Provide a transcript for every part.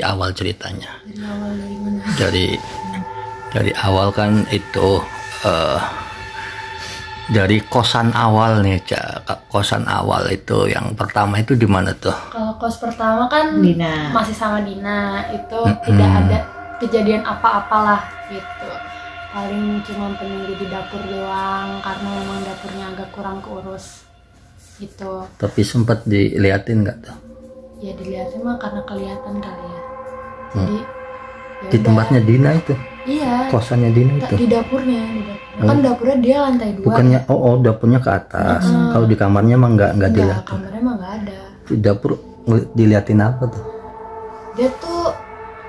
awal ceritanya. Dari awal dari mana? Dari awal kan itu dari kosan awal nih, kosan awal itu yang pertama itu di mana tuh? Kalau kos pertama kan Dina. masih sama Dina, itu tidak ada kejadian apa-apalah gitu. Paling cuma penunggu di dapur doang karena memang dapurnya agak kurang keurus gitu. Tapi sempat diliatin nggak tuh? Ya dilihatin mah karena kelihatan kali ya. Jadi ya Di udah. tempatnya Dina itu? Iya. Kosannya Dina itu? Di dapurnya, kan dapurnya dia lantai 2. Bukannya dapurnya ke atas. Kalau di kamarnya mah nggak Enggak, dilihatin. kamarnya mah nggak ada. Di dapur diliatin apa tuh? Dia tuh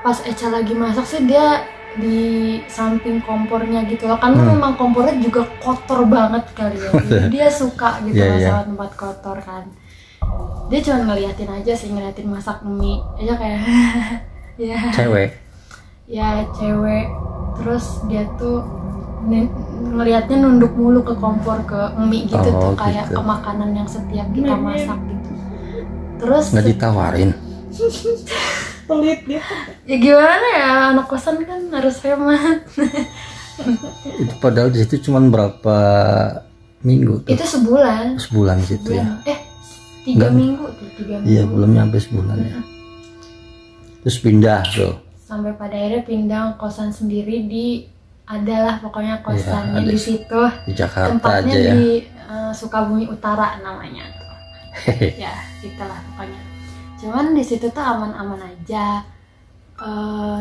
pas Eca lagi masak sih dia di samping kompornya gitu loh, karena memang kompornya juga kotor banget kali ya. Jadi dia suka gitu masalah tempat kotor kan. Dia cuma ngeliatin aja sih, ngeliatin masak mie aja kayak ya Cewek? ya cewek. Terus dia tuh ngelihatnya nunduk mulu ke kompor, ke mie gitu tuh kayak gitu. ke makanan yang setiap kita masak gitu. Terus Nggak ditawarin? Pelit dia. ya gimana ya, anak kosan kan harus hemat. Itu padahal di situ cuma berapa minggu tuh? Itu sebulan. Sebulan di situ ya? 3 minggu tuh, 3 minggu. Iya, belum nyampe sebulan ya. Terus pindah tuh. Sampai pada akhirnya pindah kosan sendiri di adalah pokoknya kosannya ada di situ. Di Jakarta Tempatnya aja ya. di Sukabumi Utara namanya tuh. Ya, itulah pokoknya. Cuman di situ tuh aman-aman aja.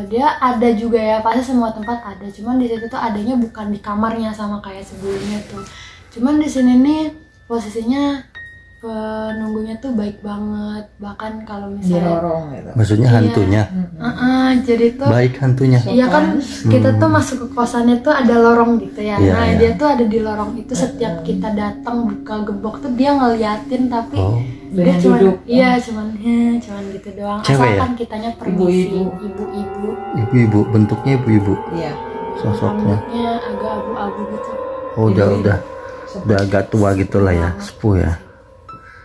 Dia ada juga ya, pasti semua tempat ada. Cuman di situ tuh adanya bukan di kamarnya sama kayak sebelumnya tuh. Cuman di sini nih posisinya penunggunya tuh baik banget. Bahkan kalau Di misalnya lorong gitu. Maksudnya hantunya? jadi tuh Baik hantunya? iya kan kita tuh masuk ke kosannya tuh ada lorong gitu ya. Iya, Nah iya. dia tuh ada di lorong itu, setiap kita datang buka gembok tuh dia ngeliatin, tapi dia Dengan cuman duduk. cuman gitu doang. Cewek Asalkan kitanya permisi. Ibu-ibu. Ibu-ibu, bentuknya ibu-ibu? Iya. Sosoknya? Rambutnya agak abu-abu gitu. Oh udah agak tua gitu lah ya, sepuh ya.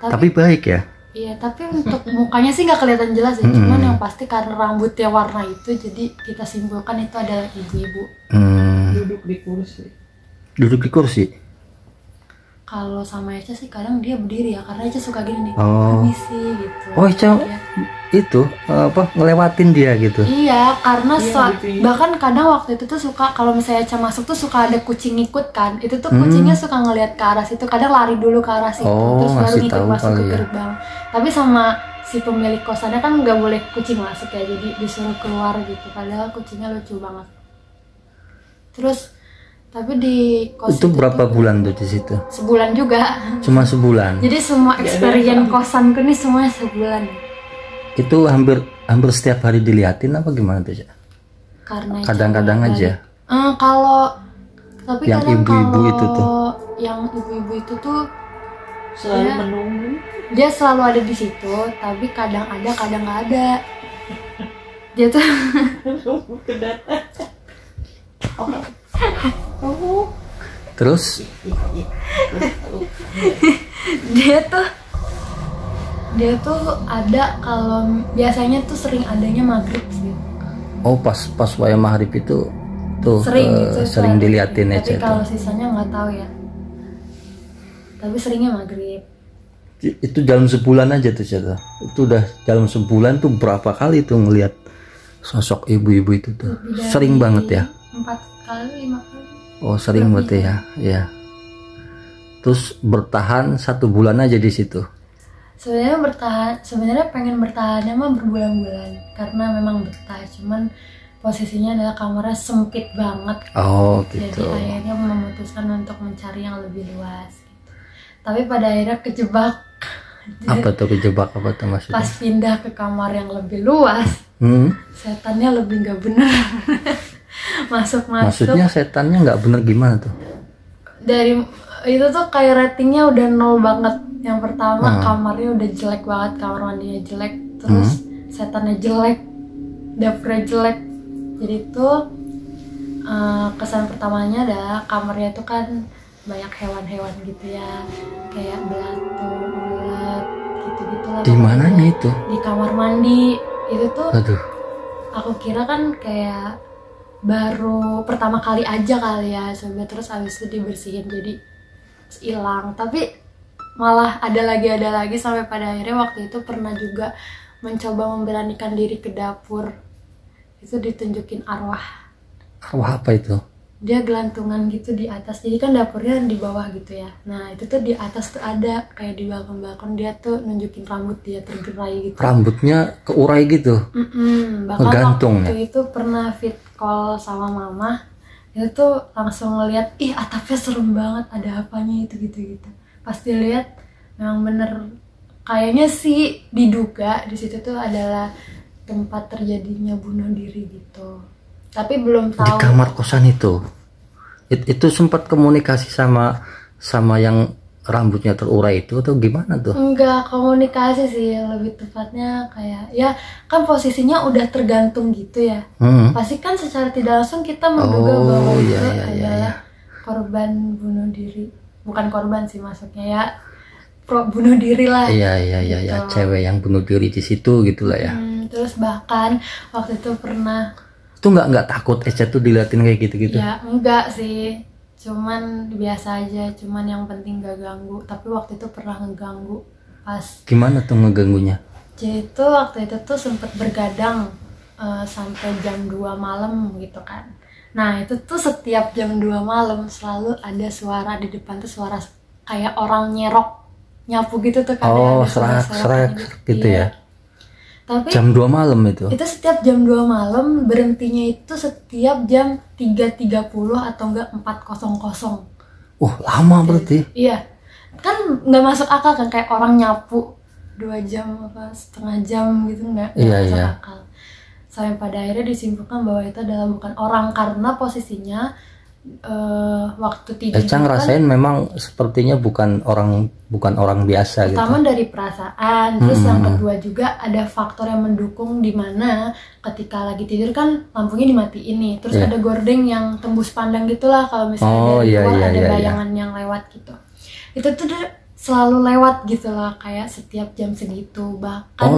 Tapi baik ya? Iya, tapi untuk mukanya sih nggak kelihatan jelas ya. Cuman yang pasti karena rambutnya warna itu, jadi kita simpulkan itu adalah ibu-ibu. Duduk di kursi. Duduk di kursi? Kalau sama Eca sih kadang dia berdiri ya, karena Eca suka gini nih, Oh. permisi gitu. Oh Eca Iya. itu ngelewatin dia gitu? Iya, karena gitu ya. bahkan kadang waktu itu tuh suka, kalau misalnya Eca masuk tuh suka ada kucing ikut kan. Itu tuh kucingnya suka ngelihat ke arah situ, kadang lari dulu ke arah situ, terus baru ngasih ngikut tahu masuk ke kali ya. gerbang. Tapi sama si pemilik kosannya kan nggak boleh kucing masuk ya, jadi disuruh keluar gitu. Padahal kucingnya lucu banget. Terus tapi di kos Itu berapa bulan tuh di situ? sebulan juga. Cuma sebulan? Jadi semua experience kosanku nih semuanya sebulan. Itu hampir setiap hari diliatin apa gimana tuh Cak? Karena Kadang-kadang aja? kalau tapi Yang kadang ibu-ibu kalau itu tuh? yang ibu-ibu itu tuh Selalu Iya. menunggu. dia selalu ada di situ, tapi kadang ada kadang nggak ada. Dia tuh Menunggu kedatangan. Terus? dia tuh ada kalau biasanya tuh sering adanya maghrib sih. Oh pas wayang maghrib itu tuh sering diliatin ya tapi Cak? kalau sisanya nggak tahu ya. Tapi seringnya maghrib. Itu dalam sebulan aja tuh Cak? Itu udah dalam sebulan tuh berapa kali tuh ngelihat sosok ibu-ibu itu tuh? Lebih dari Sering banget ya? 4 kali 5 kali. Oh sering berarti ya? Ya. Terus bertahan 1 bulan aja di situ? Sebenarnya pengen bertahannya mah berbulan-bulan karena memang betah, cuman posisinya adalah kamarnya sempit banget. Oh Jadi gitu. akhirnya memutuskan untuk mencari yang lebih luas gitu. Tapi pada akhirnya kejebak. Apa tuh kejebak apa tuh maksudnya? Pas pindah ke kamar yang lebih luas, setannya lebih nggak bener. Masuk Maksudnya setannya nggak bener gimana tuh? dari itu tuh kayak ratingnya udah 0 banget. Yang pertama kamarnya udah jelek banget, kamar mandinya jelek, terus setannya jelek, dapurnya jelek. Jadi tuh kesan pertamanya adalah kamarnya tuh kan banyak hewan-hewan gitu ya, kayak belatung, ulat, gitu-gitu lah. Di mananya itu? Di kamar mandi itu tuh Aduh. aku kira kan kayak baru pertama kali aja kali ya coba, terus abis itu dibersihin jadi hilang, tapi malah ada lagi sampai pada akhirnya waktu itu pernah juga mencoba memberanikan diri ke dapur, itu ditunjukin arwah. Arwah apa itu? Dia gelantungan gitu di atas, jadi kan dapurnya di bawah gitu ya, nah itu tuh di atas tuh ada kayak di balkon dia tuh nunjukin rambut dia tergerai gitu, Rambutnya keurai gitu. bahkan Ngegantung waktu itu pernah fit call sama mama, itu tuh langsung ngeliat, ih atapnya serem banget, ada apanya itu gitu pas dilihat memang bener kayaknya sih diduga di situ tuh adalah tempat terjadinya bunuh diri gitu, tapi belum Di tahu. kamar kosan itu. Itu sempat komunikasi sama yang rambutnya terurai itu atau gimana tuh? Enggak komunikasi sih, lebih tepatnya kayak ya kan posisinya udah tergantung gitu ya. Pasti kan secara tidak langsung kita menduga bahwa itu adalah korban bunuh diri. Bukan korban sih masuknya ya, bunuh diri lah. Iya, gitu. cewek yang bunuh diri di situ gitulah ya. Terus bahkan waktu itu pernah. Itu nggak takut Eca tuh diliatin kayak gitu-gitu? Ya enggak sih, cuman biasa aja, cuman yang penting gak ganggu. Tapi waktu itu pernah ngeganggu pas. Gimana tuh ngeganggunya? Jadi itu waktu itu tuh sempet bergadang sampai jam 2 malam gitu kan. Nah itu tuh setiap jam 2 malam selalu ada suara di depan tuh, suara kayak orang nyerok nyapu gitu tuh kan. Oh, serak gitu ya. Tapi jam 2 malam itu setiap jam 2 malam, berhentinya itu setiap jam 3.30 atau enggak 4.00. Lama berarti. Iya, kan nggak masuk akal kan, kayak orang nyapu 2 jam apa setengah jam gitu, nggak masuk akal. Sampai pada akhirnya disimpulkan bahwa itu adalah bukan orang, karena posisinya waktu tidur Eca ngerasain memang sepertinya bukan orang biasa gitu. Pertama dari perasaan, terus yang kedua juga ada faktor yang mendukung, di mana ketika lagi tidur kan lampunya dimatiin nih, terus ada gordeng yang tembus pandang gitulah, kalau misalnya dari luar ada bayangan yang lewat gitu. Itu tuh selalu lewat gitu lah, kayak setiap jam segitu, bahkan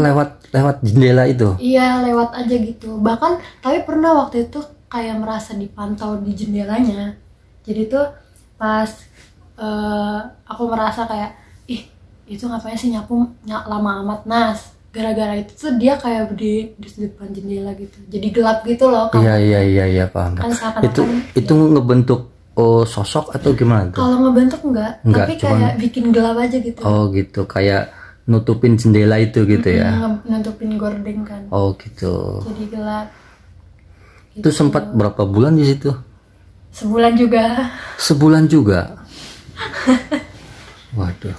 lewat jendela itu. Iya, lewat aja gitu. Bahkan tapi pernah waktu itu kayak merasa dipantau di jendelanya. Jadi tuh pas aku merasa kayak, ih itu ngapain sih nyapu lama amat. Nah gara-gara itu tuh dia kayak berdiri di depan jendela gitu, jadi gelap gitu loh. Iya paham. Kan itu ngebentuk sosok atau gimana tuh? Kalau ngebentuk enggak, tapi kayak bikin gelap aja gitu. Oh gitu, kayak nutupin jendela itu gitu ya. Nutupin gordeng kan. Oh gitu. Jadi gelap. Itu sempat berapa bulan di situ? Sebulan juga. Sebulan juga. Waduh.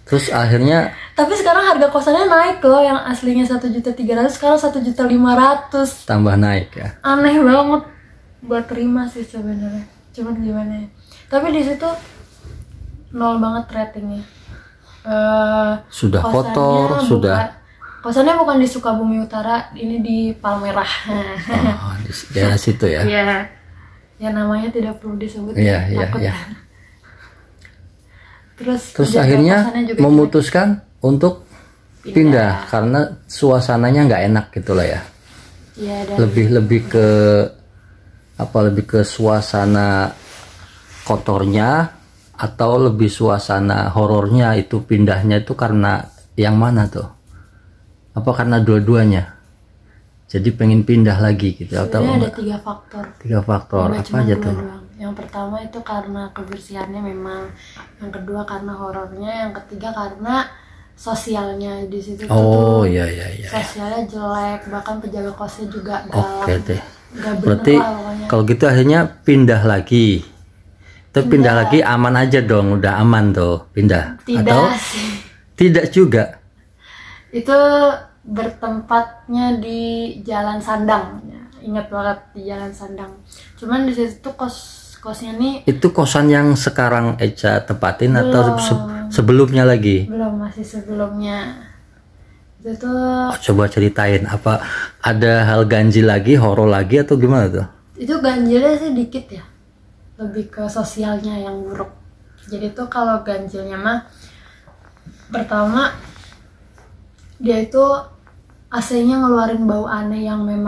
Terus akhirnya. Tapi sekarang harga kosannya naik loh, yang aslinya 1.300.000 sekarang 1.500.000. Tambah naik ya. Aneh banget buat terima sih sebenarnya. Cuman gimana ya? Tapi di situ 0 banget ratingnya. Sudah kotor, sudah. Kosannya bukan di Sukabumi Utara, ini di Palmerah. Oh, di daerah situ ya. Iya. Ya namanya tidak perlu disebut. Iya. Terus akhirnya memutuskan untuk pindah karena suasananya nggak enak gitulah ya. Iya. Lebih ke suasana kotornya atau lebih suasana horornya itu pindahnya itu karena yang mana tuh? Apa karena dua-duanya? Jadi pengen pindah lagi gitu. Sebenarnya ada 3 faktor. 3 faktor. Apa aja tuh? Yang pertama itu karena kebersihannya memang, yang kedua karena horornya, yang ketiga karena sosialnya di situ. Iya. Sosialnya jelek, bahkan penjaga kosnya juga galak. Oke deh. Berarti kalau gitu akhirnya pindah lagi. Itu pindah lagi aman aja dong, udah aman tuh pindah. Tidak atau sih. Tidak juga. Itu bertempatnya di Jalan Sandang, ingat banget di Jalan Sandang. Cuman di situ tuh kosnya nih. Itu kosan yang sekarang Eca tempatin atau sebelumnya lagi? Belum, masih sebelumnya. Itu tuh. Coba ceritain, apa ada hal ganjil lagi, horor lagi atau gimana tuh? Itu ganjilnya sih dikit ya, lebih ke sosialnya yang buruk. Jadi tuh kalau ganjilnya mah, pertama dia itu AC-nya ngeluarin bau aneh yang memang